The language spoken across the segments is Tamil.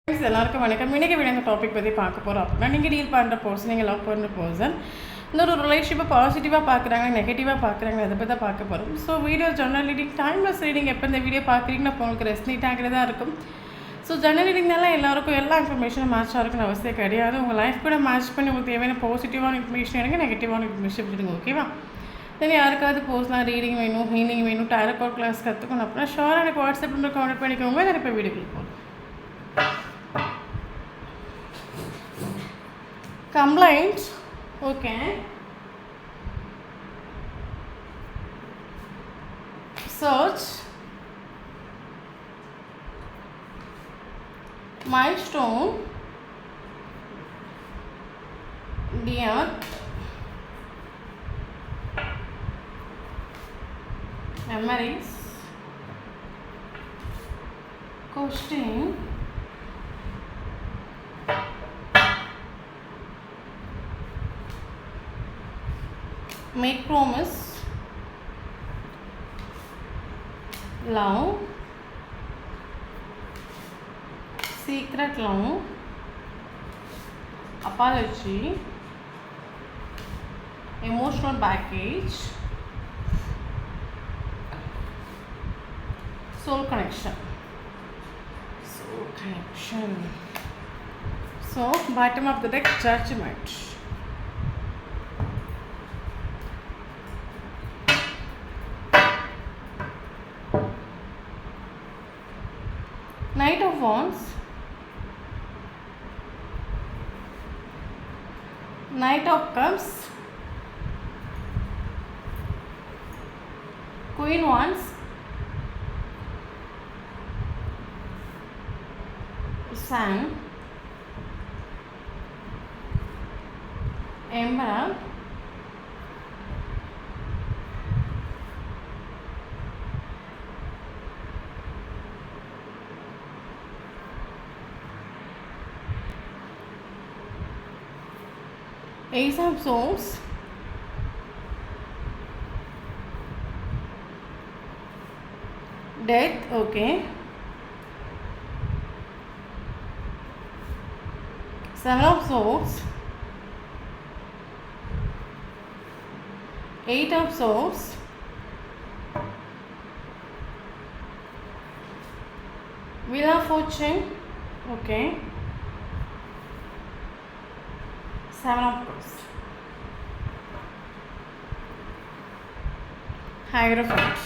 எல்லாருக்கும் வணக்கம். இன்றைக்கி விட டாபிக் பற்றி பார்க்க போகிறோம் அப்படின்னா, நீங்கள் டீல் பண்ணுற பர்சன், நீங்கள் லவ் பண்ணுற பர்சன் இன்னொரு ரிலேஷன்ஷிப்பை பாசிட்டிவாக பார்க்குறாங்க, நெகட்டிவாக பார்க்குறாங்க, அதை பற்றி தான் பார்க்க போகிறோம். So video journal reading, timeless reading எப்போ இந்த வீடியோ பார்க்குறீங்கன்னா அப்போ உங்களுக்கு ரெஸ்னேட் ஆகிறதா இருக்கும். ஸோ ஜெர்னல் ரீடிங்னால எல்லாருக்கும் எல்லா இன்ஃபர்மேஷனும் மேட்ச் ஆகுன்னு அவசியம் கிடையாது. உங்கள் லைஃப் கூட மேட்ச் பண்ணி உங்களுக்கு தேவையான பாசிட்டிவான இன்ஃபர்மேஷன் எடுங்க, நெகட்டிவான இன்ஃபர்மேஷன் எடுங்க. ஓகேவா? தென் யாருக்காவது பர்சனலாக ரீடிங் வேணும், ஹீலிங் வேணும், டேரோ கிளாஸ் கற்றுக்கணும் அப்படின்னா ஷோராக எனக்கு வாட்ஸ்அப் நம்பர் கான்டெக்ட் பண்ணிக்கோங்க. நான் இப்போ வீடியோக்கு போகணும். Complaint, okay. Search, milestone, death, memories, question, make promise, love, secret love, apology, emotional baggage, soul connection. So bottom of the deck, judgment. Knight of Wands, Knight of Cups, Queen Wands, Sun, Emerald, Ace of Swords, Death, okay, Seven of Swords, Eight of Swords, Wheel of Fortune, okay, Seven of Cups, Hierophant.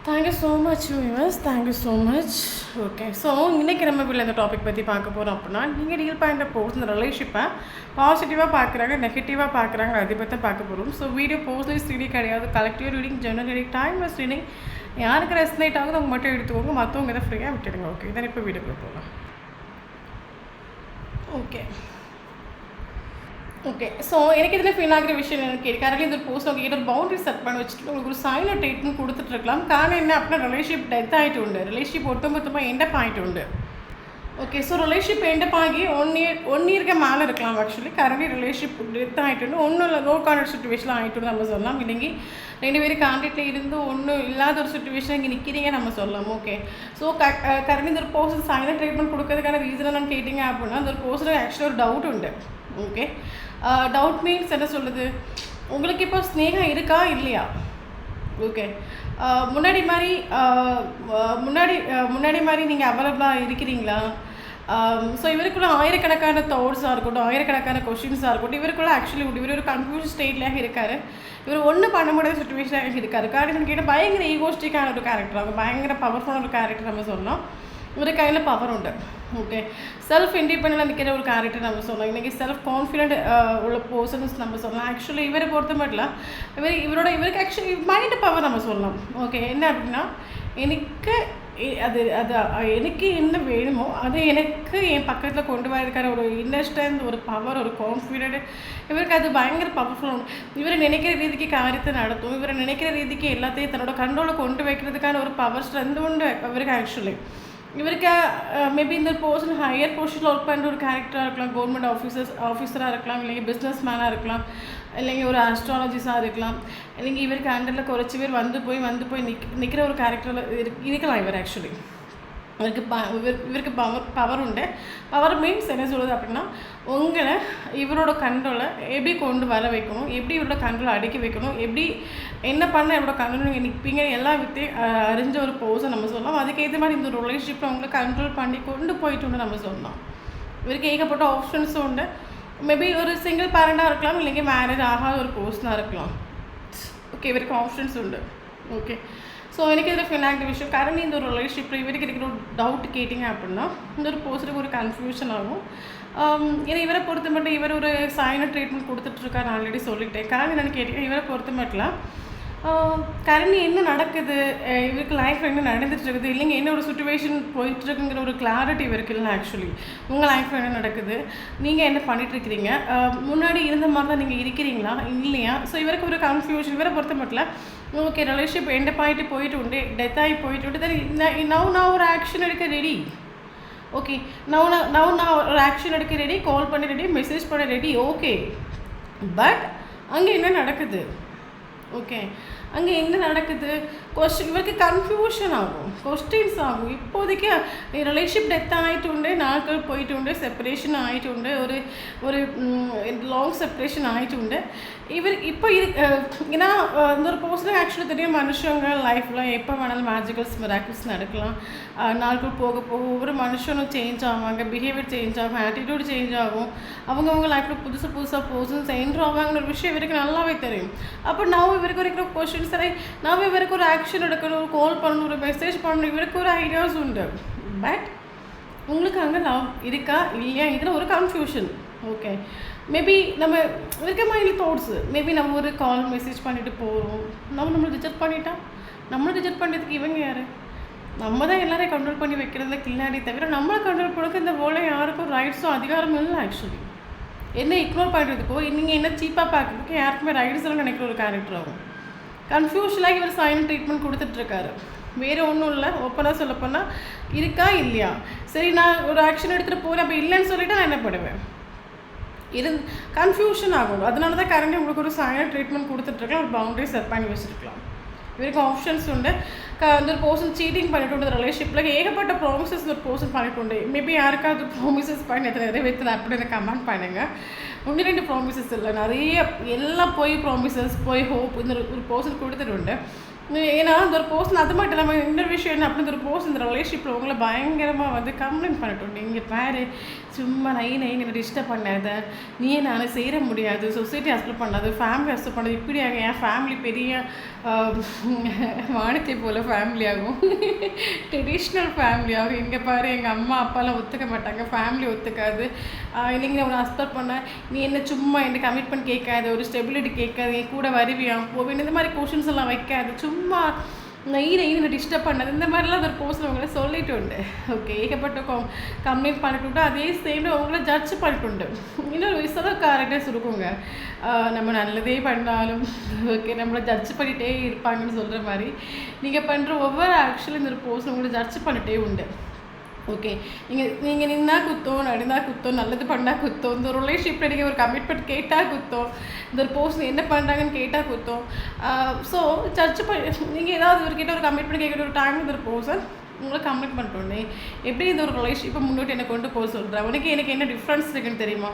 Thank you so much viewers, thank you so much. Okay, so இன்றைக்கி நம்ம வீட்டில் இந்த டாபிக் பற்றி பார்க்க போகிறோம் அப்படின்னா, நீங்கள் டீல் பண்ணுற பர்சன் ரிலேஷன்ஷிப்பை பாசிட்டிவாக பார்க்குறாங்க, நெகட்டிவாக பார்க்குறாங்க, அதை பற்றி பார்க்க போகிறோம். ஸோ வீடியோ பர்சனலைஸ் ரீடிங் கிடையாது, collective reading, journal reading, timeless reading. யாருக்கு ரெஸ்னேட் ஆகுது அவங்க மட்டும் எடுத்துக்கோங்க, மற்றவங்க இதை ஃப்ரீயாக விட்டுடுங்க. ஓகே, இதான் இப்போ வீடியோக்குள்ளே போகலாம். ஓகே ஸோ எனக்கு இதில் ஃபீல் ஆகிற விஷயம் எனக்கு கேட்கறதுல இந்த ஒரு போஸ்ட் அவங்க ஒரு பவுண்டரி செட் பண்ணி வச்சுட்டு உங்களுக்கு ஒரு சைன் ட்ரீட்மெண்ட் கொடுத்துட்ருக்கலாம். காரணம் என்ன அப்படின்னா, ரிலேஷன்ஷிப் டெத் ஆகிட்டு உண்டு, ரிலேஷன்ஷிப் ஒட்டுமொத்தமாக எண்டப் ஆகிட்டு உண்டு. ஓகே, ஸோ ரிலேஷன்ஷிப் எண்டப் ஆகி ஒன் இயருக்கு மேலே இருக்கலாம். ஆக்சுவலி கரண்ட்லி ரிலேஷன்ஷிப் டெத் ஆகிட்டு ஒன்றும் இல்லை, நோ கான்டாக்ட் சுச்சுவேஷன் ஆகிட்டு நம்ம சொல்லலாம். இல்லைங்க ரெண்டு பேரும் கான்டாக்டில் இருந்து ஒன்றும் இல்லாத ஒரு சுச்சுவேஷன் இங்கே நிற்கிறீங்க நம்ம சொல்லலாம். ஓகே, ஸோ கரண்ட்லி இந்த ஒரு பர்சன் சைன் ட்ரீட்மெண்ட் கொடுக்கறதுக்கான ரீசனை நான் கேட்டிங்க அப்படின்னா, அந்த ஒரு பர்சனுக்கு ஆக்சுவலாக ஒரு டவுட் உண்டு. ஓகே, டவுட் மீன்ஸ் என்ன சொல்லுது, உங்களுக்கு இப்போ ஸ்னேகம் இருக்கா இல்லையா? ஓகே, முன்னாடி மாதிரி நீங்கள் அவைலபிளாக இருக்கிறீங்களா? ஸோ இவருக்குள்ள ஆயிரக்கணக்கான தாட்ஸாக இருக்கட்டும், ஆயிரக்கணக்கான கொஷின்ஸாக இருக்கட்டும், இவருக்குள்ள ஆக்சுவலி இவர் ஒரு கன்ஃபியூஷன் ஸ்டேட்லேயே இருக்கார். இவர் ஒன்றும் பண்ண முடியாத சுச்சுவேஷனாக இருக்கார். காரணம் கேட்டால் பயங்கர ஈகோஸ்டிக்கான ஒரு கேரக்டர், அவங்க பயங்கர பவர்ஃபுல்லான ஒரு கேரக்டர் நம்ம சொல்லலாம். ஒரு கையில் பவர் உண்டு. ஓகே, செல்ஃப் இண்டிபெண்டன்டாக நிற்கிற ஒரு கேரக்டர் நம்ம சொல்லலாம். இன்றைக்கி செல்ஃப் கான்ஃபிடென்ட் உள்ள பர்சன்ஸ் நம்ம சொல்லலாம். ஆக்சுவலி இவரை பொறுத்த மட்டும் இவருக்கு ஆக்சுவலி மைண்ட் பவர் நம்ம சொல்லலாம். ஓகே, என்ன அப்படின்னா, எனக்கு என்ன வேணுமோ அது எனக்கு என் பக்கத்தில் கொண்டு வரதுக்கான ஒரு இன்னர் ஸ்ட்ரென்த், ஒரு பவர், ஒரு கான்ஃபிடென்ட் இவருக்கு அது பயங்கர பவர்ஃபுல். இவரை நினைக்கிற ரீதிக்கு காரியத்தை நடத்தும், இவரை நினைக்கிற ரீதிக்கு எல்லாத்தையும் தன்னோட கண்ட்ரோலில் கொண்டு வைக்கிறதுக்கான ஒரு பவர் ஸ்ட்ரென்த் உண்டு இவருக்கு. ஆக்சுவலி இவருக்கு மேபி இந்த பர்சன் ஹையர் பொசிஷனில் ஒர்க் பண்ணுற ஒரு கேரக்டராக இருக்கலாம், கவர்மெண்ட் ஆஃபீஸராக இருக்கலாம், இல்லைங்க பிஸ்னஸ் மேனாக இருக்கலாம், இல்லைங்க ஒரு ஆஸ்ட்ராலஜிஸாக இருக்கலாம், இல்லைங்க இவருக்கு அண்டரில் குறைச்சி பேர் வந்து போய் நிற்கிற ஒரு கேரக்டரில் இருக்கலாம் இவர். ஆக்சுவலி இவருக்கு பவர் உண்டு. பவர் மீன்ஸ் என்ன சொல்லுது அப்படின்னா, உங்களை இவரோட கண்ட்ரோலை எப்படி கொண்டு வர வைக்கணும், எப்படி இவரோட கண்ட்ரோலை அடக்கி வைக்கணும், எப்படி என்ன பண்ண இவரோட கண்ட்ரோல் நீங்கள் நிற்பீங்க, எல்லா வித்தையும் அறிஞ்ச ஒரு போஸை நம்ம சொல்லலாம். அதுக்கேற்ற மாதிரி இந்த ரிலேஷன்ஷிப்பில் உங்களை கண்ட்ரோல் பண்ணி கொண்டு போயிட்டு நம்ம சொல்லலாம். இவருக்கு ஏகப்பட்ட ஆப்ஷன்ஸும் உண்டு. மேபி ஒரு சிங்கிள் பேரண்டாக இருக்கலாம், இல்லைங்க மேரேஜ் ஆகாத ஒரு பர்சனாக இருக்கலாம். ஓகே, இவருக்கு ஆப்ஷன்ஸ் உண்டு. ஓகே, ஸோ எனக்கு இதில் ஃபினாக்டிவ் விஷயம் கரண்ட் இந்த ஒரு ரிலேஷன்ஷிப்பில் இவருக்கு இருக்கிற ஒரு டவுட் கேட்டிங்க அப்படின்னா இந்த ஒரு பர்சனுக்கு ஒரு கன்ஃபியூஷன் ஆகும். ஏன்னா இவரை பொறுத்த மட்டும் இவர் ஒரு சைன ட்ரீட்மெண்ட் கொடுத்துட்ருக்காரு, நான் ஆல்ரெடி சொல்லிட்டேன். காரணம் என்னென்னு கேட்டிங்கன்னா, இவரை பொறுத்த மட்டும் கரண்ட் என்ன நடக்குது, இவருக்கு லைஃப்பில் என்ன நடந்துட்டு இருக்குது, இல்லைங்க என்ன ஒரு சுச்சுவேஷன் போயிட்டுருக்குங்கிற ஒரு கிளாரிட்டி இவருக்கு இல்லை. ஆக்சுவலி உங்கள் லைஃப்பில் என்ன நடக்குது, நீங்கள் என்ன பண்ணிகிட்ருக்கிறீங்க, முன்னாடி இருந்த மாதிரி தான் நீங்கள் இருக்கிறீங்களா இல்லையா? ஸோ இவருக்கு ஒரு கன்ஃபியூஷன். இவரை பொறுத்த மட்டும் ஓகே ரிலேஷன்ஷிப் எண்ட் போயிட்டு உண்டு, டெத் ஆகி போயிட்டு உண்டு, தென் நான் ஒரு ஆக்ஷன் எடுக்க ரெடி. ஓகே, நான் ஒரு ஆக்ஷன் எடுக்க ரெடி, கால் பண்ண ரெடி, மெசேஜ் பண்ண ரெடி. ஓகே, பட் அங்கே என்ன நடக்குது? ஓகே, அங்கே என்ன நடக்குது? இவருக்கு கன்ஃபியூஷன் ஆகும், கொஸ்டின்ஸ் ஆகும். இப்போதைக்கு ரிலேஷன்ஷிப் டெத் ஆகிட்டு உண்டு, நாட்கள் போயிட்டு உண்டு, செப்பரேஷன் ஆகிட்டு உண்டு, ஒரு லாங் செப்பரேஷன் ஆகிட்டு உண்டு. இவர் இப்போ ஏன்னா இந்த ஒரு பர்சனுக்கு ஆக்சுவலி தெரியும், மனுஷங்க லைஃப்பில் எப்போ வேணாலும் மேஜிக்கல்ஸ் மிராக்கிள்ஸ் நடக்கலாம். நாட்கள் போக போக ஒவ்வொரு மனுஷனும் சேஞ்ச் ஆவாங்க, பிஹேவியர் சேஞ்ச் ஆகும், ஆட்டிடியூட் சேஞ்ச் ஆகும், அவங்கவுங்க லைஃப்பில் புதுசாக பர்சன்ஸ் என்ட்ரு ஆவாங்கன்னு ஒரு விஷயம் இவருக்கு நல்லாவே தெரியும். அப்போ நான் இவருக்கு இருக்கிற கொஸ்டின் சரி, நான் இவருக்கு ஒரு ஆக்ஷன் எடுக்கணும், ஒரு கால் பண்ணணும், ஒரு மெசேஜ் பண்ணணும், இவருக்கு ஒரு ஐடியாஸ் உண்டு. பட் உங்களுக்கு அங்கே லவ் இருக்கா இல்லையா இதில் ஒரு கன்ஃபியூஷன். ஓகே, மேபி நம்ம இருக்க மைண்டில் தாட்ஸு, மேபி நம்ம ஒரு கால் மெசேஜ் பண்ணிவிட்டு போகிறோம், நம்மளை ரிஜெக்ட் பண்ணிட்டா, நம்மளை ரிஜெக்ட் பண்ணுறதுக்கு இவங்க யார்? நம்ம தான் எல்லாரையும் கண்ட்ரோல் பண்ணி வைக்கிறத கில்லாடி தவிர நம்மளை கண்ட்ரோல் பண்ணுறதுக்கு இந்த வேர்ல்டில் யாருக்கும் ரைட்ஸும் அதிகாரமும் இல்லை. ஆக்சுவலி என்ன இக்னோர் பண்ணுறதுக்கோ நீங்கள் என்ன சீப்பாக பார்க்குறதுக்கு யாருக்குமே ரைட்ஸ் எல்லாம் நினைக்கிற ஒரு கேரக்டர் ஆகும். கன்ஃபியூஷனாக இவர் சைலண்ட் ட்ரீட்மெண்ட் கொடுத்துட்ருக்காரு. வேறு ஒன்றும் இல்லை, ஓப்பனாக சொல்லப்போனால் இருக்கா இல்லையா, சரி நான் ஒரு ஆக்ஷன் எடுத்துகிட்டு போகிறேன், அப்போ இல்லைன்னு சொல்லிவிட்டு நான் என்ன பண்ணுவேன், கன்ஃபியூஷன் ஆகும். அதனால தான் கரண்ட் உங்களுக்கு ஒரு சைலண்ட் ட்ரீட்மெண்ட் கொடுத்துட்ருக்கலாம், ஒரு பவுண்டரி செட் பண்ணி வச்சுருக்கலாம். இவருக்கு ஆப்ஷன்ஸ் உண்டு. அந்த ஒரு பர்சன் சீட்டிங் பண்ணிட்டு உண்டு, ரிலேஷன்ஷிப்பில் ஏகப்பட்ட ப்ராமிசஸ் ஒரு பர்சன் பண்ணிட்டு உண்டு. மேபி யாருக்காவது ப்ராமிசஸ் பண்ணி நிறைவேற்றல அப்படின்னு கமெண்ட் பண்ணுங்கள். 1-2 ப்ராமிசஸ் இல்லை, நிறைய எல்லாம் போய் ப்ராமிசஸ் போய் ஹோப் இந்த ஒரு பர்சன் கொடுத்துட்டு உண்டு. ஏன்னா அந்த ஒரு பர்சன் அது மட்டும் இல்லாமல் இன்னொரு விஷயம் என்ன அப்படின்னு ஒரு பர்சன் இந்த ரிலேஷன்ஷிப்பில் உங்களை பயங்கரமாக கம்ப்ளைண்ட் பண்ணிட்டு இங்கே பாரு சும்மா என்னை டிஸ்டர்ப் பண்ணாத, நீயே நான் சேர முடியாது, சொசைட்டி அக்செப்ட் பண்ணாது, ஃபேமிலி அக்செப்ட் பண்ணாது, இப்படி ஆகும், என் ஃபேமிலி பெரிய வானத்தை போல் ஃபேமிலி ஆகும், ட்ரெடிஷ்னல் ஃபேமிலி ஆகும், இங்கே பாரு எங்கள் அம்மா அப்பாலாம் ஒத்துக்க மாட்டாங்க, ஃபேமிலி ஒத்துக்காது, இல்லைங்க அவனை அக்செப்ட் பண்ண, நீ என்ன சும்மா என்ன கமிட்மெண்ட் கேட்காது, ஒரு ஸ்டெபிலிட்டி கேட்காது, என் கூட வருவியா போவேன், இந்த மாதிரி கொஷின்ஸ் எல்லாம் வைக்காது, சும்மா நெய் டிஸ்டர்ப் பண்ணது, இந்த மாதிரிலாம் ஒரு போஸ்ட் அவங்கள சொல்லிட்டு உண்டு. ஓகே, ஏகப்பட்ட கம்ப்ளைண்ட் பண்ணிட்டு உண்டு. அதே சேம் அவங்கள ஜட்ஜ் பண்ணிட்டு உண்டு. இன்னொரு விசத கேரக்டர்ஸ் இருக்குங்க, நம்ம நல்லதே பண்ணாலும் ஓகே நம்மளை ஜட்ஜ் பண்ணிகிட்டே இருப்பாங்கன்னு சொல்கிற மாதிரி நீங்கள் பண்ணுற ஒவ்வொரு ஆக்சுவலி இந்த ஒரு போஸ்ட் உங்களை ஜட்ஜ் பண்ணிகிட்டே உண்டு. ஓகே, நீங்கள் நின்னா குத்தம், நடந்தால் குத்தம், நல்லது பண்ணால் குத்தம், இந்த ஒரு ரிலேஷன்ஷிப்பில் நீங்கள் ஒரு கமிட்மெண்ட் கேட்டால் குத்தம், இந்த ஒரு பர்சன் என்ன பண்ணுறாங்கன்னு கேட்டால் குத்தம். ஸோ சர்ச் பண்ணி நீங்கள் ஏதாவது இவர்கிட்ட ஒரு கமிட்மெண்ட் கேட்குற ஒரு டைம் இந்த ஒரு பர்சன் உங்களை கம்ப்ளீட் பண்ணிட்டோன்னே எப்படி இந்த ஒரு ரிலேஷன்ஷிப்பை முன்னோட்டி என்னை கொண்டு போக சொல்கிறேன், எனக்கு என்ன டிஃப்ரென்ஸ் இருக்குன்னு தெரியுமா,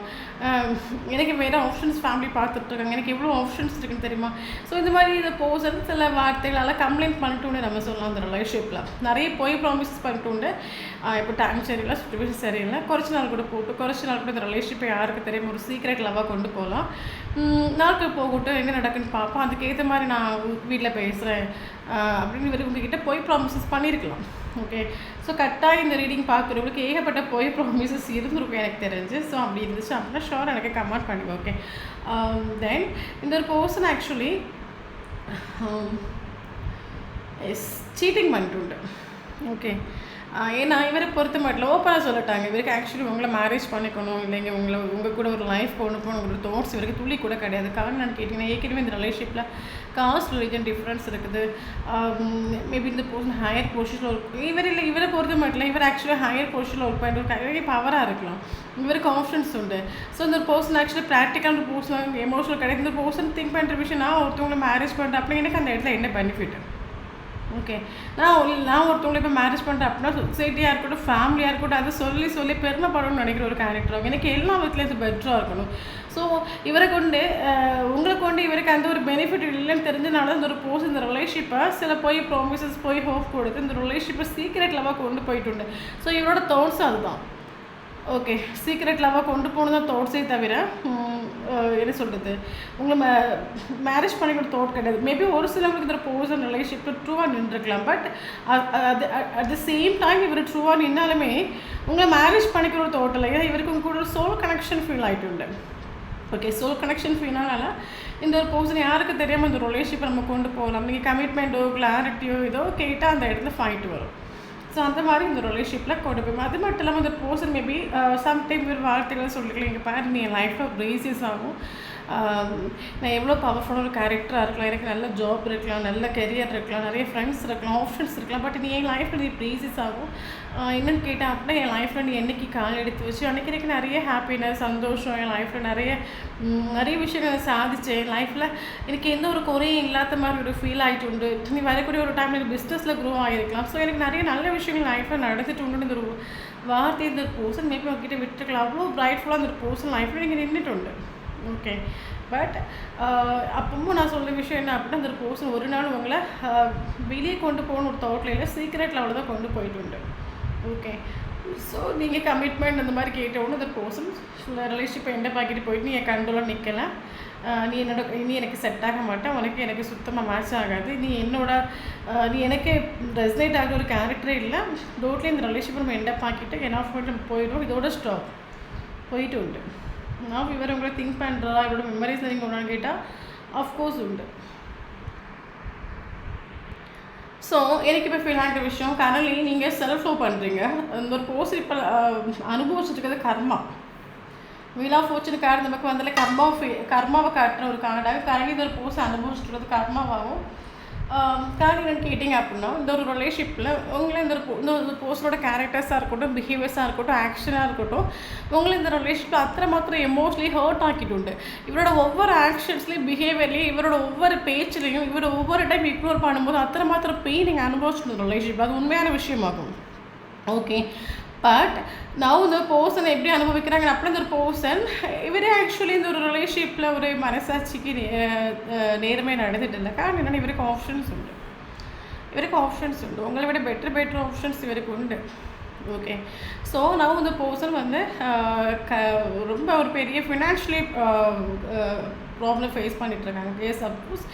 எனக்கு வேறு ஆப்ஷன்ஸ் ஃபேமிலி பார்த்துட்ருக்காங்க, எனக்கு எவ்வளோ ஆப்ஷன்ஸ் இருக்குன்னு தெரியுமா. ஸோ இந்த மாதிரி இதை போசன் சில வார்த்தைகளெல்லாம் கம்ப்ளைண்ட் பண்ணிட்டு நம்ம சொல்லலாம். அந்த ரிலேஷன்ஷிப்பில் நிறைய போய் ப்ராமிசஸ் பண்ணிட்டு இப்போ டைம் சரியில்லை, சுச்சுவேஷன் சரியில்லை, குறைச்சி நாள் கூட இந்த ரிலேஷன்ஷிப்பை யாருக்கு தெரியும் ஒரு சீக்ரெட் லவ்வாக கொண்டு போகலாம். நாட்கள் போகட்டும், என்ன நடக்குன்னு பார்ப்போம், அதுக்கேற்ற மாதிரி நான் வீட்டில் பேசுகிறேன் அப்படின்னு இவர் உங்ககிட்ட போய் ப்ராமிசஸ் பண்ணியிருக்கலாம். ஓகே, ஸோ கரெக்டாக இந்த ரீடிங் பார்க்குறவங்களுக்கு ஏகப்பட்ட போய் ப்ராமிசஸ் இருந்திருக்கும் எனக்கு தெரிஞ்சு. ஸோ அப்படி இருந்துச்சு அப்படின்னா ஷோர் எனக்கு கமெண்ட் பண்ணுங்க. ஓகே, தென் இந்த ஒரு பர்சன் ஆக்சுவலி சீட்டிங் பண்ணிட்டு உண்டு. ஓகே, ஏன்னா இவரை பொறுத்த மட்டும் ஓப்பனாக சொல்லிட்டாங்க, இவருக்கு ஆக்சுவலி உங்களை மேரேஜ் பண்ணிக்கணும், இல்லைங்க உங்கள் கூட ஒரு லைஃப் கொண்டு போகணும் ஒரு தாட்ஸ் இவருக்கு துளி கூட கிடையாது. காரணம் நான் கேட்டிங்கன்னா ஏற்கனவே இந்த ரிலேஷன்ஷிப்பில் காஸ்ட் ரிலிஜன் டிஃப்ரென்ஸ் இருக்குது. மேபி இந்த பர்சன் ஹையர் பொசிஷனில் ஒர்க் இவரை பொறுத்த மட்டும் இவர் ஆக்சுவலி ஹையர் பொசிஷனில் ஒர்க் பண்ணிட்டு நிறைய பவராக இருக்கலாம், இவருக்கு ஆப்ஷன்ஸ் உண்டு. ஸோ இந்த person actually practical person emotional கிடையாது. இந்த பர்சன் திங்க் பண்ணுற விஷயம் நான் ஒருத்தவங்களை மேரேஜ் பண்ணுறேன் அப்படி எனக்கு அந்த இடத்துல என்ன பெனிஃபிட், ஓகே. நான் ஒருத்தவங்கள இப்போ மேரேஜ் பண்ணுறேன் அப்படின்னா சொசைட்டியாக இருக்கட்டும், ஃபேமிலியாக இருக்கட்டும், அதை சொல்லி சொல்லி பெருமைப்படணும்னு நினைக்கிற ஒரு கேரக்டர். எனக்கு எல்லா விதத்துலையும் இது பெட்டராக இருக்கணும். ஸோ இவரை கொண்டு உங்களை கொண்டு இவருக்கு அந்த ஒரு பெனிஃபிட் இல்லைன்னு தெரிஞ்சனால தான் இந்த ஒரு போஸ் இந்த ரிலேஷிப்பை சில போய் ப்ராமிசஸ் போய் ஹோப் கொடுத்து இந்த ரிலேஷிப்பை சீக்ரெட் லெவலாக கொண்டு போயிட்டு. ஸோ இவரோட தாட்ஸ் அதுதான். ஓகே. சீக்ரெட் லவ்வாக கொண்டு போகணும் தான் தாட்ஸே தவிர என்ன சொல்கிறது, உங்களை மேரேஜ் பண்ணிக்கிற தாட் கிடையாது. மேபி ஒரு சிலவங்களுக்கு இந்த பர்சன் ரிலேஷன்ஷிப் ட்ரூவாக நின்றுருக்கலாம். பட் அது அட் த சேம் டைம் இவர் ட்ரூவாக நின்னாலுமே உங்களை மேரேஜ் பண்ணிக்கிற ஒரு தாட் இல்லை. ஏன்னா இவருக்கு உங்க கூட ஒரு சோல் கனெக்ஷன் ஃபீல் ஆகிட்டு. ஓகே. சோல் கனெக்ஷன் ஃபீல்னால இந்த ஒரு பர்சன் யாருக்கு தெரியாமல் இந்த ரிலேஷன்ஷிப்பை நம்ம கொண்டு போகலாம். நீங்கள் கமிட்மெண்ட்டோ கிளாரிட்டியோ ஏதோ கேட்டால் அந்த இடத்துல ஃபைட் வரும். ஸோ அந்த மாதிரி இந்த ரிலேஷன்ஷிப்பில் கொண்டு போய் அது மட்டும் இல்லாமல் இந்த பர்சன் மேபி சம்டைம் ஒரு வார்த்தைகள் சொல்லிக்கலாம், இங்கே பாரு நீ என் லைஃப்பில் பிரேசியஸ் ஆகும், நான் எவ்வளோ பவர்ஃபுல்லான ஒரு கேரக்டராக இருக்கலாம், எனக்கு நல்ல ஜாப் இருக்கலாம், நல்ல கெரியர் இருக்கலாம், நிறைய ஃப்ரெண்ட்ஸ் இருக்கலாம், ஆப்ஷன்ஸ் இருக்கலாம், பட் நீ என் லைஃப்பில் நீ பிரேசியஸ் ஆகும். என்னென்னு கேட்டால் அப்படின்னா என் லைஃப்பில் நீ என்றைக்கு கால் எடுத்து வச்சு அன்றைக்கி எனக்கு நிறைய ஹாப்பினஸ் சந்தோஷம், என் லைஃப்பில் நிறைய விஷயங்கள் நான் சாதித்தேன், என் லைஃப்பில் எனக்கு எந்த ஒரு குறையும் இல்லாத மாதிரி ஒரு ஃபீல் ஆகிட்டு உண்டு. நீ வரக்கூடிய ஒரு டைம் எனக்கு பிஸ்னஸில் க்ரோ ஆகிருக்கலாம். ஸோ எனக்கு நிறைய நல்ல விஷயங்கள் லைஃப்பில் நடந்துட்டு உண்டு. இந்த ஒரு வார்த்தை இந்த ஒரு பர்சன் மேபி உங்ககிட்ட விட்டுருக்கலாம். அவ்வளோ பிரைட்ஃபுல்லாக அந்த ஒரு பர்சன் லைஃப்பில் நீங்கள் நின்றுட்டு உண்டு. ஓகே. பட் அப்பவும் நான் சொல்கிற விஷயம் என்ன அப்படின்னா அந்த ஒரு பர்சன் ஒரு நாள் உங்களை வெளியே கொண்டு போகணும் ஒரு தாட்டில் இல்லை, சீக்ரெட் லெவலில் தான் கொண்டு போயிட்டு உண்டு. ஓகே. ஸோ நீங்கள் கமிட்மெண்ட் அந்த மாதிரி கேட்டவுடனே அந்த பர்சன் ரிலேஷன்ஷிப்பை எண்டை பாக்கிட்டு போயிட்டு நீ என் கண்ட்ரோலாக நிற்கலை, நீ எனக்கு செட் ஆக மாட்டேன், உனக்கு எனக்கு சுத்தமாக மேட்ச் ஆகாது, நீ எனக்கு ரெசனேட் ஆகிற ஒரு கேரக்டரே இல்லை, டோட்லி இந்த ரிலேஷன்ஷிப்பை நம்ம எண்டை பாக்கிட்டு என் ஆஃப் பண்ணிட்டு நம்ம போயிடும், இதோட ஸ்டாப் போயிட்டு உண்டு. நான் இவர் உங்களை திங்க் பண்ணுறா, இவரோட மெமரிஸ் நீங்கள் ஒன்றான்னு கேட்டால் ஆஃப்கோர்ஸ் உண்டு. ஸோ எனக்கு இப்போ ஃபீல் ஆகிற விஷயம் கரண்ட்லி நீங்கள் செல்ஃப் லவ் பண்ணுறீங்க. அந்த ஒரு போஸ்ட் இப்போ அனுபவிச்சுருக்கிறது கர்மா. வீல் ஆஃப் ஃபார்ச்சூன் கார்டு நமக்கு வந்தாலே கர்மாவை காட்டுற ஒரு கார்டாக கரண்ட்லி இந்த ஒரு போஸ்ட் அனுபவிச்சுருக்கிறது கர்மாவாகும். காரணம் என்னென்னு கேட்டிங்க அப்படின்னா இந்த ஒரு ரிலேஷிப்பில் உங்களை இந்த ஒரு போஸ்டரோட கேரக்டர்ஸாக இருக்கட்டும், பிஹேவியர்ஸாக இருக்கட்டும், ஆக்ஷனாக இருக்கட்டும், உங்களை இந்த ரிலேஷிப்பில் அத்தனை மாத்திரம் எமோஷ்னலி ஹர்ட் ஆக்கிட்டு உண்டு. இவரோட ஒவ்வொரு ஆக்ஷன்ஸ்லேயும் பிஹேவியர்லேயும் இவரோட ஒவ்வொரு பேச்சுலையும் இவர் ஒவ்வொரு டைம் இக்னோர் பண்ணும்போது அத்தனை மாத்திரம் பெயின் நீங்கள் அனுபவிச்சுட்டு ரிலேஷிப் அது உண்மையான விஷயமாகும். ஓகே. பட் நான் இந்த பர்சன் எப்படி அனுபவிக்கிறாங்க அப்படின்னா இந்த ஒரு பர்சன் இவரே ஆக்சுவலி இந்த ஒரு ரிலேஷன்ஷிப்பில் ஒரு மனசாட்சிக்கு நேர்மையாக நடந்துட்டு இல்லை. காரணம் என்னென்னா இவருக்கு ஆப்ஷன்ஸ் உண்டு, உங்களை விட பெட்டர் ஆப்ஷன்ஸ் இவருக்கு உண்டு. ஓகே. ஸோ நான் இந்த பர்சன் ரொம்ப ஒரு பெரிய ஃபினான்ஷியலி ப்ராப்ளம் ஃபேஸ் பண்ணிகிட்ருக்காங்க. சப்போஸ்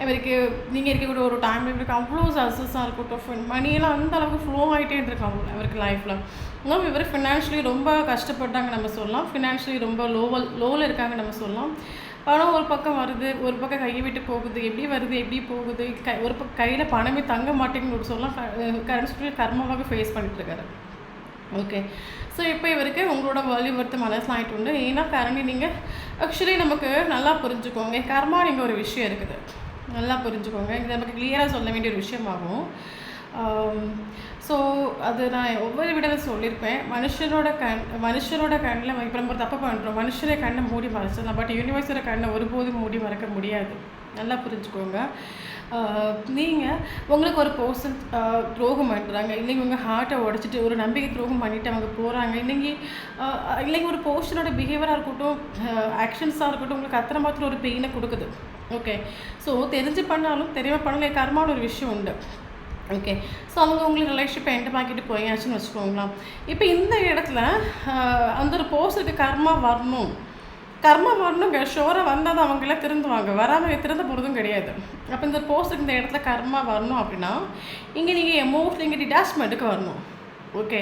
இவருக்கு நீங்கள் இருக்கக்கூடிய ஒரு டைமில் இவருக்கு அவ்வளோ சக்ஸஸாக இருக்கட்டும், மணியெல்லாம் அந்த அளவுக்கு ஃப்ளோ ஆகிட்டே இருக்காங்க அவருக்கு லைஃப்பில். இவர் ஃபினான்ஷியலி ரொம்ப கஷ்டப்பட்டாங்க நம்ம சொல்லலாம், ஃபினான்ஷியலி ரொம்ப லோவில் இருக்காங்க நம்ம சொல்லலாம். பணம் ஒரு பக்கம் வருது, ஒரு பக்கம் கையை விட்டு போகுது, எப்படி வருது எப்படி போகுது, ஒரு பக்கம் கையில் பணமே தங்க மாட்டேங்குன்னு சொல்லலாம். கரண்ட் கர்மாவாக ஃபேஸ் பண்ணிட்டுருக்காரு. ஓகே. ஸோ இப்போ இவருக்கு உங்களோட வேல்யூ ஒர்த்து மனசில் ஆகிட்டு உண்டு. ஏன்னா கரண்டி நீங்கள் ஆக்சுவலி நமக்கு நல்லா புரிஞ்சுக்கோங்க, கர்மா நீங்கள் ஒரு விஷயம் இருக்குது, நல்லா புரிஞ்சுக்கோங்க. இது நமக்கு கிளியராக சொல்ல வேண்டிய ஒரு விஷயமாகும். ஸோ அது நான் ஒவ்வொரு வீடியோவில் சொல்லியிருப்பேன். மனுஷரோட கண்ணில் இப்போ நம்ம ஒரு தப்பு பண்ணுறோம், மனுஷரை கண்ணை மூடி மறைச்சிடலாம், பட் யூனிவர்ஸோட கண்ணை ஒருபோதும் மூடி மறைக்க முடியாது. நல்லா புரிஞ்சுக்கோங்க. நீங்கள் உங்களுக்கு ஒரு பர்சன் துரோகம் பண்ணுறாங்க, இல்லைங்க உங்கள் ஹார்ட்டை உடச்சிட்டு ஒரு நம்பிக்கை துரோகம் பண்ணிவிட்டு அவங்க போகிறாங்க, இல்லைங்க ஒரு பர்சனோட பிஹேவியராக இருக்கட்டும், ஆக்ஷன்ஸாக இருக்கட்டும், உங்களுக்கு அத்தனை மாத்திரம் ஒரு பெயினை கொடுக்குது. ஓகே. ஸோ தெரிஞ்சு பண்ணாலும் தெரியாமல் பண்ணல கர்மாவோட ஒரு விஷயம் உண்டு. ஓகே. ஸோ அவங்க உங்களுக்கு ரிலேஷன்ஷிப்பை என்டர் பாக்கிட்டு போயாச்சுன்னு வச்சுக்கோங்களேன். இப்போ இந்த இடத்துல அந்த ஒரு பர்சனுக்கு கர்மா வரணும் ஷோராக வந்தால் தான் அவங்களாம் திருந்துவாங்க, வராமல் திருந்த போகிறதும் கிடையாது. அப்போ இந்த போஸ்ட்டுக்கு இந்த இடத்துல கர்மா வரணும் அப்படின்னா இங்கே நீங்கள் எமோஷனல் இங்கே டிட்டாச்மெண்ட்டுக்கு வரணும். ஓகே.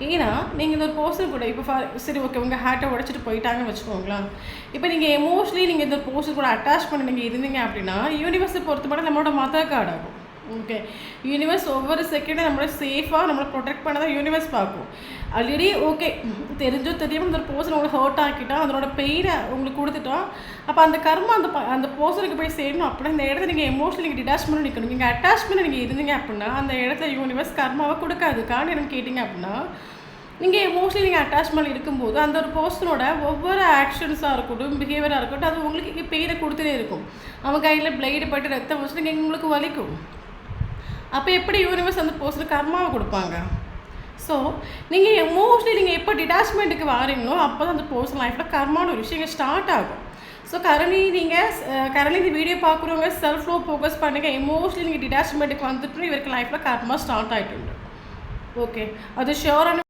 ஏன்னா நீங்கள் இந்த ஒரு பர்சன் கூட இப்போ சரி ஓகே உங்கள் ஹார்ட்டை உடச்சிட்டு போயிட்டாங்கன்னு வச்சுக்கோங்களேன். இப்போ நீங்கள் எமோஷ்னலி நீங்கள் இந்த பர்சன் கூட அட்டாச் பண்ணி நீங்கள் இருந்தீங்க அப்படின்னா யூனிவர்ஸை பொறுத்த மட்டும் நம்மளோட மதர் கார்டு ஆகும். ஓகே. யூனிவர்ஸ் ஒவ்வொரு செகண்டும் நம்மளை சேஃபாக நம்மளை ப்ரொடெக்ட் பண்ண தான் யூனிவர்ஸ் பார்க்கும். ஆல்ரெடி ஓகே தெரிஞ்சோ தெரியாமல் இந்த ஒரு பர்சன் உங்களுக்கு ஹர்ட் ஆக்கிட்டா, அதனோட பெயினை உங்களுக்கு கொடுத்துட்டோம், அப்போ அந்த கர்மா அந்த பர்சனுக்கு போய் சேரணும். அப்படின்னா இந்த இடத்துல நீங்கள் எமோஷனல் நீங்கள் டிட்டாச்மெண்ட் நிற்கணும். நீங்கள் அட்டாச்மெண்ட் நீங்கள் இருந்தீங்க அப்படின்னா அந்த இடத்துல யூனிவர்ஸ் கர்மாவை கொடுக்காது. காரணம் என்னன்னு கேட்டிங்க அப்படின்னா நீங்கள் எமோஷனலி நீங்கள் அட்டாச்மெண்ட் இருக்கும்போது அந்த ஒரு பர்சனோட ஒவ்வொரு ஆக்ஷன்ஸாக இருக்கட்டும், பிஹேவியராக இருக்கட்டும், அது உங்களுக்கு பெயினை கொடுத்துட்டே இருக்கும். அவங்க கையில் பிளேடு பட்டு ரத்தம் வச்சு நீங்கள் உங்களுக்கு வலிக்கும். அப்போ எப்படி யூனிவர்ஸ் அந்த பர்சனுக்கு கர்மாவை கொடுப்பாங்க? ஸோ நீங்கள் மோஸ்ட்லி நீங்கள் எப்போ டிட்டாச்மெண்ட்டுக்கு வாரீங்களோ அப்போ தான் அந்த பர்சன் லைஃப்பில் கர்மான ஒரு விஷயம் ஸ்டார்ட் ஆகும். ஸோ கரண்ட்லி இந்த வீடியோ பார்க்குறவங்க செல்ஃப் லவ் ஃபோக்கஸ் பண்ணுங்கள். எமோஷ்னலி நீங்கள் டிட்டாச்மெண்ட்டுக்கு வந்துட்டு இவருக்கு லைஃப்பில் கர்மா ஸ்டார்ட் ஆகிட்டு. ஓகே, அது ஷியோரான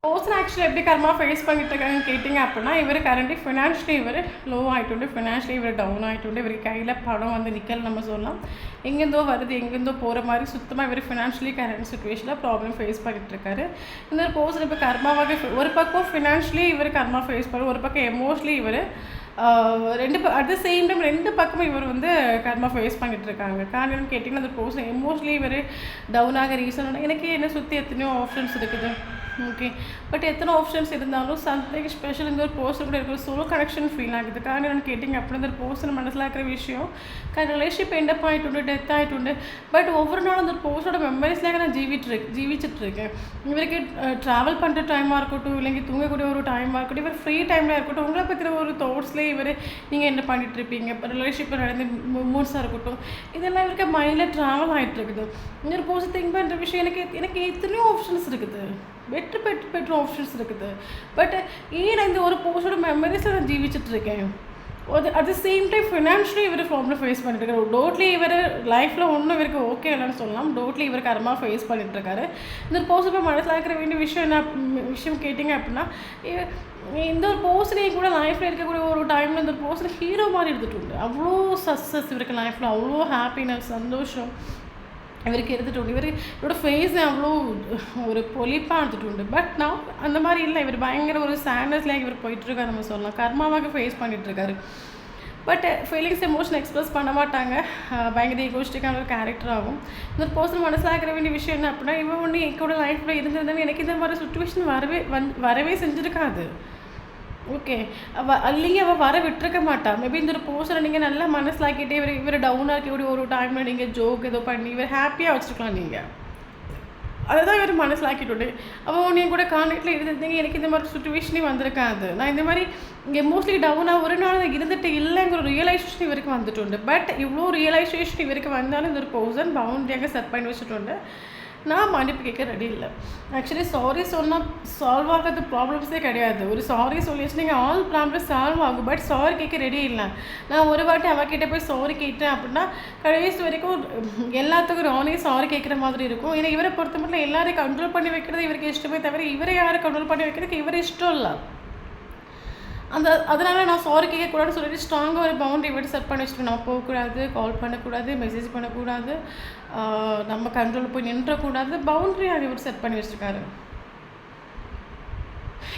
பர்சன் ஆக்சுவலி எப்படி கர்மா ஃபேஸ் பண்ணிட்டு இருக்காங்கன்னு கேட்டிங்க அப்படின்னா, இவர் கரண்ட்லி ஃபினான்ஷியலி இவர் லோ ஆகிட்டு, ஃபினான்ஷியலி இவர் டவுன் ஆகிட்டு, இவருக்கு கையில் பணம் வந்து நிற்கல நம்ம சொல்லலாம். எங்கேருந்தோ வருது எங்கேருந்தோ போகிற மாதிரி சுத்தமாக இவர் ஃபினான்ஷியலி கரண்ட் சுச்சுவேஷனில் ப்ராப்ளம் ஃபேஸ் பண்ணிட்டு இருக்காரு. இந்த ஒரு பர்சன் இப்போ கர்மாவாக ஒரு பக்கம் ஃபினான்ஷியலி இவர் கர்மா ஃபேஸ் பண்ணுற, ஒரு பக்கம் எமோஷ்னலி இவர் அட் த சேம் டைம் ரெண்டு பக்கமும் இவர் வந்து கர்மா ஃபேஸ் பண்ணிட்டு இருக்காங்க. காரணம் கேட்டிங்கன்னா அந்த பர்சன் எமோஷ்னலி இவர் டவுன் ஆக ரீசன் எனக்கு என்ன சுற்றி எத்தனையோ ஆப்ஷன்ஸ் இருக்குது. ஓகே, பட் எத்தனை ஆப்ஷன்ஸ் இருந்தாலும் சம்திங் ஸ்பெஷல் இந்த ஒரு பர்சன் கூட இருக்கிற சோலோ கனெக்ஷன் ஃபீல் ஆகுது. காரணம் என்னென்னு கேட்டிங்க அப்படின்னா இந்த பர்சன் மனசில் இருக்கிற விஷயம் ரிலேஷன்ஷிப் எண்டப் ஆகிட்டு டெத் ஆகிட்டு, பட் ஒவ்வொரு நாளும் அந்த பர்சனோட மெமரிஸ்லேயே நான் ஜீவிச்சிட்ருக்கேன். இவருக்கு ட்ராவல் பண்ணுற டைமாக இருக்கட்டும், இல்லைங்க தூங்கக்கூடிய ஒரு டைமாக இருக்கட்டும், இவர் ஃப்ரீ டைமில் இருக்கட்டும், உங்களை பற்றின ஒரு தாட்ஸ்லேயே இவர் நீங்கள் என்ன பண்ணிகிட்ருப்பீங்க, இப்போ ரிலேஷன்ஷிப்பில் நடந்த மூமெண்ட்ஸாக இருக்கட்டும், இதெல்லாம் இவருக்கு மைண்டில் ட்ராவல் ஆகிட்டு இருக்குது. இன்னொரு பர்சன் திங்க் பண்ணுற விஷயம் எனக்கு எத்தனையோ ஆப்ஷன்ஸ் இருக்குது, பெட்ரு ஆப்ஷன்ஸ் இருக்குது, பட் ஏன் இந்த ஒரு பர்சனோட மெமரிஸில் நான் ஜீவிச்சிட்ருக்கேன். அது at the same time financially இவர் ப்ராப்ளம் ஃபேஸ் பண்ணிட்டுருக்காரு. டோட்லி இவர் லைஃப்பில் ஒன்றும் இவருக்கு ஓகே இல்லைன்னு சொல்லலாம். டோட்லி இவர் கர்மா ஃபேஸ் பண்ணிட்டுருக்காரு. இந்த பர்சன் மனசில் இருக்கிற வேண்டிய விஷயம் கேட்டிங்க அப்படின்னா, இந்த ஒரு பர்சனையும் கூட லைஃப்பில் இருக்கக்கூடிய ஒரு டைமில் இந்த ஒரு பர்சனை ஹீரோ மாதிரி எடுத்துகிட்டு உண்டு. அவ்வளோ சக்ஸஸ் இவருக்கு லைஃப்பில், அவ்வளோ ஹாப்பினஸ் சந்தோஷம் இவருக்கு எடுத்துகிட்டு இவரோட ஃபேஸ் அவ்வளோ ஒரு பொலிப்பாக எடுத்துகிட்டு உண்டு. பட் நான் அந்த மாதிரி இல்லை, இவர் பயங்கர ஒரு சேட்னஸ்லேயே இவர் போயிட்டுருக்காரு நம்ம சொல்லலாம். கர்மாவாக ஃபேஸ் பண்ணிகிட்ருக்காரு. பட் ஃபீலிங்ஸ் எமோஷன் எக்ஸ்ப்ரெஸ் பண்ண மாட்டாங்க. பயங்கர ஈகோஸ்டிக்கான ஒரு கேரக்டர் ஆகும். இந்த பர்சன் மனசில் ஆகிற வேண்டிய விஷயம் என்ன அப்படின்னா, இவன் ஒன்று எங்களோட லைஃப்பில் இருந்திருந்தாலும் எனக்கு இந்த மாதிரி சுச்சுவேஷன் வரவே செஞ்சுருக்காது. ஓகே, இல்லைங்க அவள் வர விட்டுருக்க மாட்டாள். மேபி இந்த ஒரு பர்சனை நீங்கள் நல்லா மனசிலாக்கிட்டே இவர் டவுனாக இருக்கக்கூடிய ஒரு டைமில் நீங்கள் ஜோக் ஏதோ பண்ணி இவர் ஹாப்பியாக வச்சுருக்கலாம். நீங்கள் அதை தான் இவர் மனசிலாக்கிட்டு அவள் நீங்கள் கூட கான்டாக்டில் இருந்திருந்தீங்க, எனக்கு இந்த மாதிரி சுச்சுவேஷனே வந்திருக்காது. நான் இந்த மாதிரி இங்கே மோஸ்ட்லி டவுனாக ஒரு நாள் இருந்துட்டு இல்லைங்கிற ஒரு ரியலைசேஷன் இவருக்கு வந்துட்டு. பட் இவ்வளோ ரியலைசேஷன் இவருக்கு வந்தாலும் இந்த ஒரு பர்சன் பவுண்டரியாக செட் பண்ணி வச்சுட்டு நான் மன்னிப்பு கேட்க ரெடி இல்லை. ஆக்சுவலி சாரி சொன்னால் சால்வ் ஆகிறது ப்ராப்ளம்ஸே கிடையாது. ஒரு சாரி சொல்லிடுச்சு நீங்கள் ஆல் ப்ராப்ளம்ஸ் சால்வ் ஆகும், பட் சாரி கேட்க ரெடி இல்லை. நான் ஒரு வாட்டி அவகிட்ட போய் சாரி கேட்டேன் அப்படின்னா கடைசி வரைக்கும் எல்லாத்துக்கும் நானே சாரி கேட்குற மாதிரி இருக்கும். ஏன்னா இவரை பொறுத்த மட்டும் எல்லாரையும் கண்ட்ரோல் பண்ணி வைக்கிறது இவருக்கு இஷ்டமே தவிர இவரை யாரை கண்ட்ரோல் பண்ணி வைக்கிறதுக்கு இவரை இஷ்டம் இல்லை. அதனால் நான் சாரி கேட்கக்கூடாதுன்னு சொல்லிட்டு ஸ்ட்ராங்காக ஒரு பவுண்டரி விட்டு செட் பண்ணி வச்சுருக்கேன். நான் போகக்கூடாது, கால் பண்ணக்கூடாது, மெசேஜ் பண்ணக்கூடாது, நம்ம கண்ட்ரோலில் போய் நின்றக்கூடாது, பவுண்டரி அது இவர் செட் பண்ணி வச்சுருக்காரு.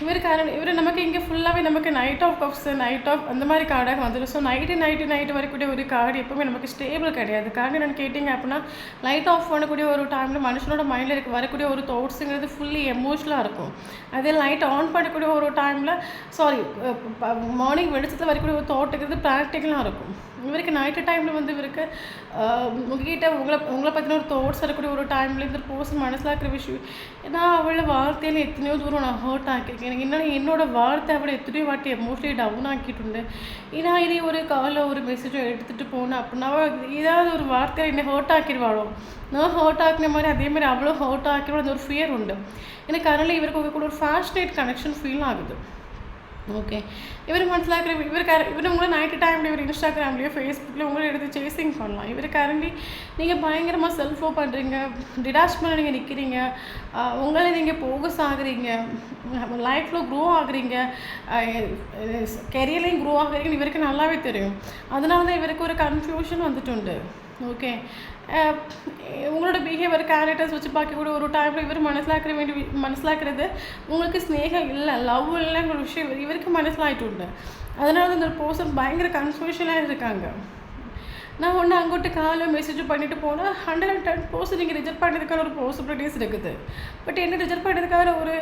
இவர் நமக்கு இங்கே ஃபுல்லாகவே நமக்கு knight of cups, knight of அந்த மாதிரி கார்டாக வந்துடும். ஸோ நைட்டு வரக்கூடிய ஒரு கார்டு எப்போவுமே நமக்கு ஸ்டேபிள் கிடையாது. கார்டு என்னென்னு கேட்டிங்க அப்படின்னா, லைட் ஆஃப் பண்ணக்கூடிய ஒரு டைமில் மனுஷனோட மைண்டில் வரக்கூடிய ஒரு தாட்ஸுங்கிறது ஃபுல்லி எமோஷனலாக இருக்கும். அதே லைட் ஆன் பண்ணக்கூடிய ஒரு டைமில் மார்னிங் வெளிச்சத்தில் வரக்கூடிய ஒரு தாட்டுங்கிறது ப்ராக்டிக்கலாக இருக்கும். இவருக்கு நைட்டு டைமில் வந்து இவருக்கு உங்ககிட்ட உங்களை பற்றின ஒரு தாட்ஸ் வரக்கூடிய ஒரு டைமில் இந்த பர்சன் மனசில் இருக்கிற விஷயம், ஏன்னா அவளை வார்த்தையில் எத்தனையோ தூரம் நான் ஹர்ட் ஆக்கியிருக்கேன். எனக்கு என்னோடய வார்த்தை அவளை எத்தனையோ வாட்டி எமோஷனலி டவுன் ஆக்கிட்டு. ஏன்னா இதே ஒரு காலில் ஒரு மெசேஜை எடுத்துகிட்டு போனேன் அப்படின்னா ஏதாவது ஒரு வார்த்தையில் என்னை ஹர்ட் ஆக்கிடுவாளோ, நான் ஹர்ட் ஆக்கின மாதிரி அதே மாதிரி அவ்வளோ ஹர்ட் ஆக்கிடுவோம். அந்த ஒரு ஃபியர் உண்டு எனக்கு. அதனால் இவருக்கு கூட ஒரு ஃபேஷனேட் கனெக்ஷன் ஃபீல் ஆகுது. ஓகே, இவர் மனசில் இவர் உங்களை நைட்டு டைமில் இவர் இன்ஸ்டாகிராம்லேயோ ஃபேஸ்புக்லேயோ உங்களை எடுத்து சேசிங் பண்ணலாம். இவர் கரண்ட்லி நீங்கள் பயங்கரமாக செல்ஃப் லவ் பண்ணுறீங்க, டிடாச்மெண்ட்டில் நீங்கள் நிற்கிறீங்க, உங்களை நீங்கள் போகஸ் ஆகுறீங்க, லைஃப்பில் க்ரோ ஆகுறீங்க, கெரியர்லையும் க்ரோ ஆகுறீங்கன்னு இவருக்கு நல்லாவே தெரியும். அதனால தான் இவருக்கு ஒரு கன்ஃபியூஷன் வந்துட்டு. ஓகே, உங்களோட பிஹேவியர் கேரக்டர்ஸ் வச்சு பார்க்கக்கூடிய ஒரு டைமில் இவர் மனசிலாக்கிறது உங்களுக்கு ஸ்னேகம் இல்லை, லவ் இல்லைங்கிற விஷயம் இவருக்கு மனசிலாகிட்டு. அதனால தான் இந்த பர்சன் பயங்கர கன்ஃபியூஷனாக இருக்காங்க. நான் ஒன்று அங்கோட்டு காலையில் மெசேஜ் பண்ணிவிட்டு போனால் 110% நீங்கள் ரிஜெக்ட் பண்ணுறதுக்கான ஒரு பாசிபிலிட்டிஸ் இருக்குது. பட் என்ன ரிஜெக்ட் பண்ணுறதுக்கான ஒரு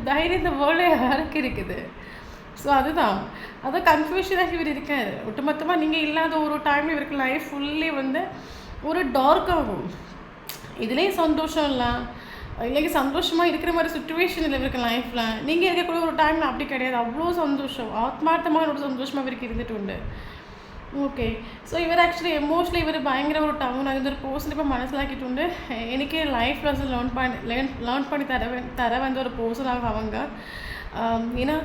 தைரியம் இந்த வேர்ல்டே யாருக்கு இருக்குது? ஸோ அதுதான் கன்ஃபியூஷனாக இவர் இருக்கார். ஒட்டுமொத்தமாக நீங்கள் இல்லாத ஒரு டைமில் இவருக்கு லைஃப் ஃபுல்லி வந்து ஒரு டார்க் ஆகும். இதுலேயும் சந்தோஷம் இல்லை, இல்லைங்க சந்தோஷமாக இருக்கிற மாதிரி சுச்சுவேஷன் இல்லை இவருக்கு லைஃப்பில். நீங்கள் இருக்கக்கூடிய ஒரு டைமில் அப்படி கிடையாது, அவ்வளோ சந்தோஷம், ஆத்மார்த்தமான ஒரு சந்தோஷமாக இவருக்கு இருந்துட்டு உண்டு. ഓക്കെ. സോ ഇവർ ആക്ച്വലി എമോഷണലി ഇവർ ഭയങ്കര ഒരു ടൗൺ ആകുന്ന ഒരു പേഴ്സൺ ഇപ്പോൾ മനസ്സിലാക്കിയിട്ടുണ്ട്. എനിക്ക് லைஃப் லெசன் லேர்ன் பண்ணி தர வந்த ஒரு பர்சனாக அவங்க. ஏன்னா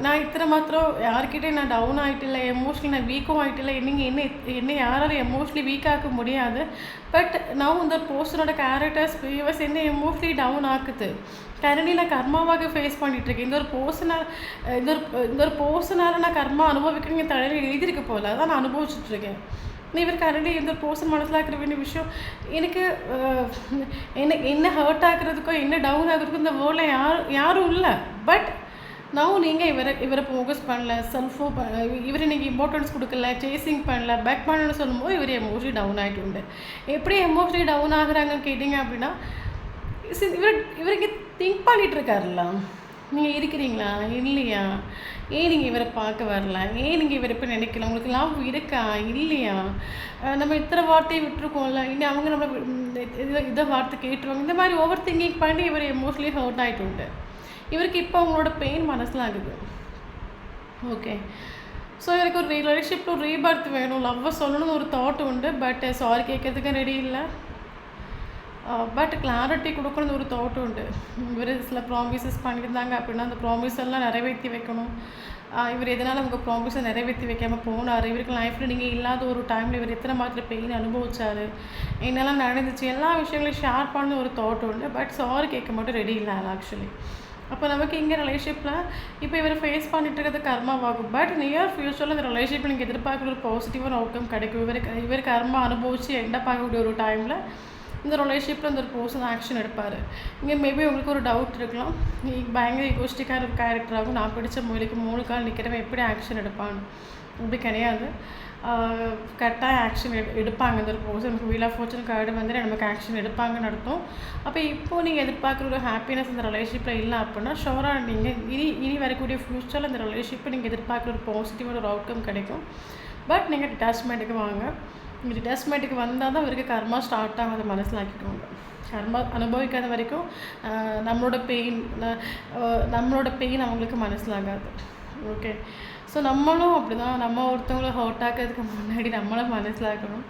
நான் இத்தனை மாத்திரம் யார்கிட்டையும் நான் டவுன் ஆகிட்டில்ல, எமோஷ்னலி நான் வீக்கும் ஆகிட்டில்ல. நீங்கள் என்னை யாராலும் எமோஷ்னலி வீக் ஆக்க முடியாது. பட் நான் இந்த பர்சனோட கேரக்டர்ஸ் பிஹேவியர்ஸ் என்ன எமோஷ்னலி டவுன் ஆக்குது. கரண்ட்லி நான் கர்மாவாக ஃபேஸ் பண்ணிகிட்ருக்கேன். இந்த ஒரு பர்சனால் நான் கர்மா அனுபவிக்கணும் தலையில் எழுதியிருக்க போல அதான் நான் அனுபவிச்சுட்ருக்கேன். இவர் கரண்ட்லி இந்த ஒரு பர்சன் மனசிலாக்கிற வேண்டிய விஷயம் எனக்கு என்ன ஹர்ட் ஆகுறதுக்கோ என்ன டவுன் ஆகுறதுக்கோ இந்த வேர்ல்டில் யாரும் இல்லை. பட் நான் நீங்கள் இவரை ஃபோக்கஸ் பண்ணல, செல்ஃபோ இவர் இன்றைக்கி இம்பார்ட்டன்ஸ் கொடுக்கல, சேசிங் பண்ணல, பேக் பண்ணணும்னு சொல்லும்போது இவர் எமோஷனலி டவுன் ஆகிட்டு உண்டு. எப்படி எமோஷனலி டவுன் ஆகுறாங்கன்னு கேட்டிங்க அப்படின்னா, இவருக்கு திங்க் பண்ணிகிட்ருக்காருல்ல, நீங்கள் இருக்கிறீங்களா இல்லையா, ஏன் நீங்கள் இவரை பார்க்க வரல, ஏன் நீங்கள் இவரை இப்போ நினைக்கல, உங்களுக்கு லவ் இருக்கா இல்லையா, நம்ம இத்தனை வார்த்தையை விட்டுருக்கோம்ல, இனி அவங்க நம்ம இதை வார்த்தை கேட்டுருவாங்க, இந்த மாதிரி ஓவர் திங்கிங் பண்ணி இவர் எமோஷனலி ஹர்ட் ஆகிட்டு உண்டு. இவருக்கு இப்போ அவங்களோட பெயின் மனசில் ஆகுது. ஓகே. ஸோ எனக்கு ஒரு ரிலேஷன்ஷிப்பில் ஒரு ரீபர்த் வேணும், லவ்வை சொல்லணும்னு ஒரு தாட் உண்டு. பட் சாரி கேட்கறதுக்கு ரெடி இல்லை. பட் கிளாரிட்டி கொடுக்கணும்னு ஒரு தாட் உண்டு. இவர் சில ப்ராமிசஸ் பண்ணியிருந்தாங்க அப்படின்னா அந்த ப்ராமிஸ் எல்லாம் நிறைவேற்றி வைக்கணும். இவர் எதனால் அவங்க ப்ராமிஸை நிறைவேற்றி வைக்காமல் போனார், இவருக்கு லைஃப்பில் நீங்கள் இல்லாத ஒரு டைமில் இவர் எத்தனை மாதிரி பெயின் அனுபவிச்சார், என்னெல்லாம் நடந்துச்சு, எல்லா விஷயங்களையும் ஷேர் பண்ண ஒரு தாட் உண்டு. பட் சாரி கேட்க மட்டும் ரெடி இல்லை ஆக்சுவலி. அப்போ நமக்கு இங்கே ரிலேஷன்ஷிப்பில் இப்போ இவர் ஃபேஸ் பண்ணிட்டு இருக்கிறது கர்மாவாகும். பட் நியர் ஃப்யூச்சரில் இந்த ரிலேஷன்ஷிப் நீங்கள் எதிர்பார்க்குற ஒரு பாசிட்டிவான அவுட்கம் கிடைக்கும். இவர் கர்மா அனுபவித்து எண்டை பார்க்கக்கூடிய ஒரு டைமில் இந்த ரிலேஷன்ஷிப்பில் இந்த ஒரு பர்சன் ஆக்ஷன் எடுப்பார். இங்கே மேபி உங்களுக்கு ஒரு டவுட் இருக்கலாம், பயங்கர ஈகோஸ்டிக்கான ஒரு கேரக்டராகும், நான் பிடிச்ச மொழிக்கு 3 கால் நிற்கிறவன் எப்படி ஆக்ஷன் எடுப்பான்னு. இப்படி கிடையாது. கரெக்டாக ஆக்ஷன் எடுப்பாங்க. இந்த ஒரு பர்சன் நமக்கு வீல் ஆஃப் ஃபார்ச்சூன் கார்டு வந்து நமக்கு ஆக்ஷன் எடுப்பாங்கன்னு அர்த்தம். அப்போ இப்போது நீங்கள் எதிர்பார்க்குற ஒரு ஹாப்பினஸ் இந்த ரிலேஷன்ஷிப்பில் இல்லை அப்படின்னா ஷோராக நீங்கள் இனி வரக்கூடிய ஃப்யூச்சரில் இந்த ரிலேஷன்ஷிப்பை நீங்கள் எதிர்பார்க்குற ஒரு பாசிட்டிவான ஒரு அவுட்கம் கிடைக்கும். பட் நீங்கள் டிட்டாச்மெண்ட்டுக்கு வாங்க. இங்கே டிட்டாச்மெண்ட்டுக்கு வந்தால் தான் இவருக்கு கர்மா ஸ்டார்ட் ஆகும். அதை மனசிலாக்கிக்கோங்க. கர்மா அனுபவிக்காத வரைக்கும் நம்மளோட பெயின் அவங்களுக்கு மனசிலாகாது. ஓகே. ஸோ நம்மளும் அப்படி தான், நம்ம ஒருத்தவங்கள ஹர்ட் ஆக்கிறதுக்கு முன்னாடி நம்மளும் மனசிலாக்கணும்.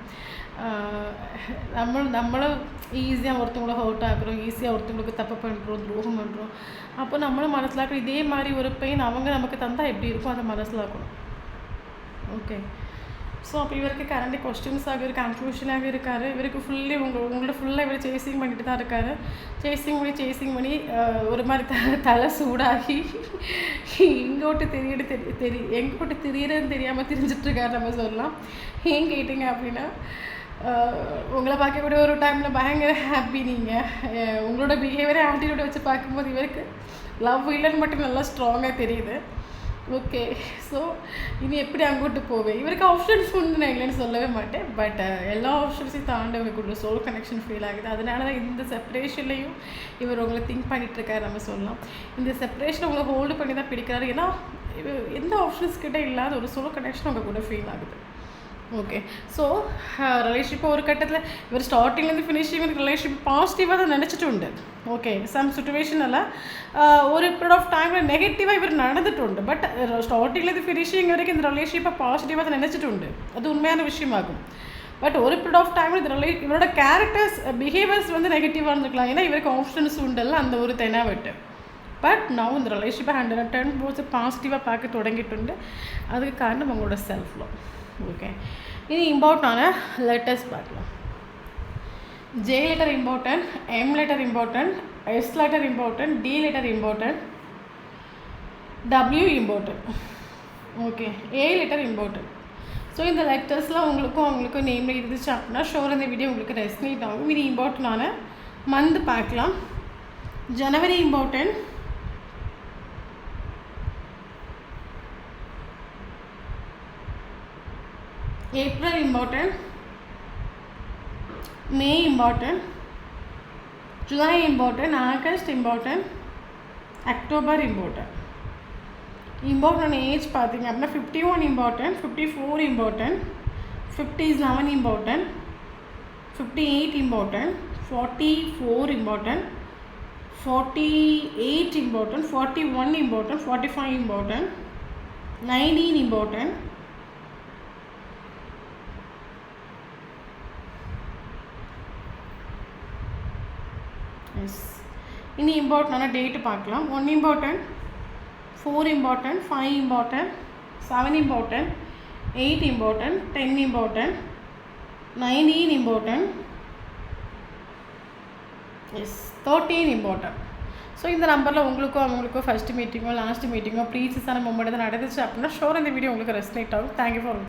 நம்மளும் ஈஸியாக ஒருத்தவங்கள ஹர்ட் ஆக்குறோம், ஈஸியாக ஒருத்தவங்களுக்கு தப்பு பண்ணுறோம், துரோகம் பண்ணுறோம். அப்போ நம்மளும் மனசிலாக்கணும். இதே மாதிரி ஒரு பெயின் அவங்க நமக்கு தந்தால் எப்படி இருக்கும் அதை மனசிலாக்கணும். ஓகே. ஸோ அப்போ இவருக்கு கரண்ட் கொஸ்டின்ஸாக இவர் கன்ஃபியூஷனாக இருக்கார். இவருக்கு ஃபுல்லி உங்களோட ஃபுல்லாக இவர் சேசிங் பண்ணிட்டு தான் இருக்கார். சேசிங் பண்ணி ஒரு மாதிரி தலை சூடாகி எங்கோட்டு எங்கோட்டு தெரியறதுன்னு தெரியாமல் தெரிஞ்சிட்ருக்காரு நம்ம சொல்லலாம். ஏன் கேட்டிங்க அப்படின்னா, உங்களை பார்க்கக்கூடிய ஒரு டைமில் பயங்கர ஹாப்பி. நீங்கள் உங்களோட பிஹேவியரை ஆட்டிடியூடை வச்சு பார்க்கும்போது இவருக்கு லவ் இல்லைன்னு மட்டும் நல்லா ஸ்ட்ராங்காக தெரியுது. ஓகே. ஸோ இனி எப்படி அங்கோட்டு போவேன், இவருக்கு ஆப்ஷன்ஸ் உண்டு, நான் இல்லைன்னு சொல்லவே மாட்டேன். பட் எல்லா ஆப்ஷன்ஸையும் தாண்டி இவருக்கு சோல் கனெக்ஷன் ஃபீல் ஆகுது. அதனால தான் இந்த செப்பரேஷன்லேயும் இவர் உங்களை திங்க் பண்ணிகிட்ருக்காரு நம்ம சொல்லலாம். இந்த செப்பரேஷன் உங்களை ஹோல்டு பண்ணி தான் பிடிக்கிறாரு. ஏன்னா எந்த ஆப்ஷன்ஸ் கிட்டே இல்லாத ஒரு சோல் கனெக்ஷன் உங்கள் கூட ஃபீல் ஆகுது. ஓகே. ஸோ ரிலேஷன்ஷிப் ஒரு கட்டத்தில் இவர் ஸ்டார்டிங்லேருந்து ஃபினிஷிங் ரிலேஷன்ஷிப் பாசிட்டிவாக தான் நினச்சிட்டு உண்டு. ஓகே. சம் சுச்சுவேஷனில் ஒரு பீரியட் ஆஃப் டைமில் நெகட்டிவாக இவர் நடந்துட்டு உண்டு. பட் ஸ்டார்டிங்லேருந்து ஃபினிஷிங் வரைக்கும் இந்த ரிலேஷன்ஷிப்பை பாசிட்டிவாக தான் நினச்சிட்டு உண்டு. அது உண்மையான விஷயமாகும். பட் ஒரு பீரியட் ஆஃப் டைமில் இவரோட கேரக்டர்ஸ் பிஹேவியர்ஸ் வந்து நெகட்டிவாக இருந்துக்கலாம். ஏன்னா இவருக்கு ஆப்ஷன்ஸ் உண்டல்ல, அந்த ஒரு தெனாவட்டு. பட் நான் இந்த ரிலேஷன்ஷிப்பை 110% பாசிட்டிவாக பார்க்க தொடங்கிட்டு உண்டு. அதுக்கு காரணம் உங்களோட செல்ஃப் லவ். ஓகே. இனி இம்பார்ட்டண்டான லெட்டர்ஸ் பார்க்கலாம். J letter important, M letter important, S letter important, D letter important, W important. Okay. A letter important. So இந்த லெட்டர்ஸ்லாம் அவங்களுக்கும் நேமில் இருந்துச்சு அப்படின்னா ஷோர் இந்த வீடியோ உங்களுக்கு ரெஸ்னேட் ஆகும். இது இம்பார்ட்டண்டான மந்த் பார்க்கலாம். ஜனவரி important, April important, May important, July important, August important, October important. Important age பார்த்தீங்க அப்படின்னா 51 important, 54 important, 57 important, 58 important, 44 important, 48 important, 41 important, 45 important, 19 important, இனி இம்பார்ட்டண்டான டேட்டு பார்க்கலாம். 1 important, 4 important, 5 important, 7 important, 8 important, 10 important, 19 important, 13 important. So இந்த நம்பரில் உங்களுக்கும் அவங்களுக்கும் ஃபஸ்ட்டு மீட்டிங்கோ லாஸ்ட் மீட்டிங்கோ ப்ரீசியஸான மூமெண்ட் தான் நடந்துச்சு அப்படின்னா ஷோர் இந்த வீடியோ உங்களுக்கு ரெஸ்னேட் ஆகும். Thank you for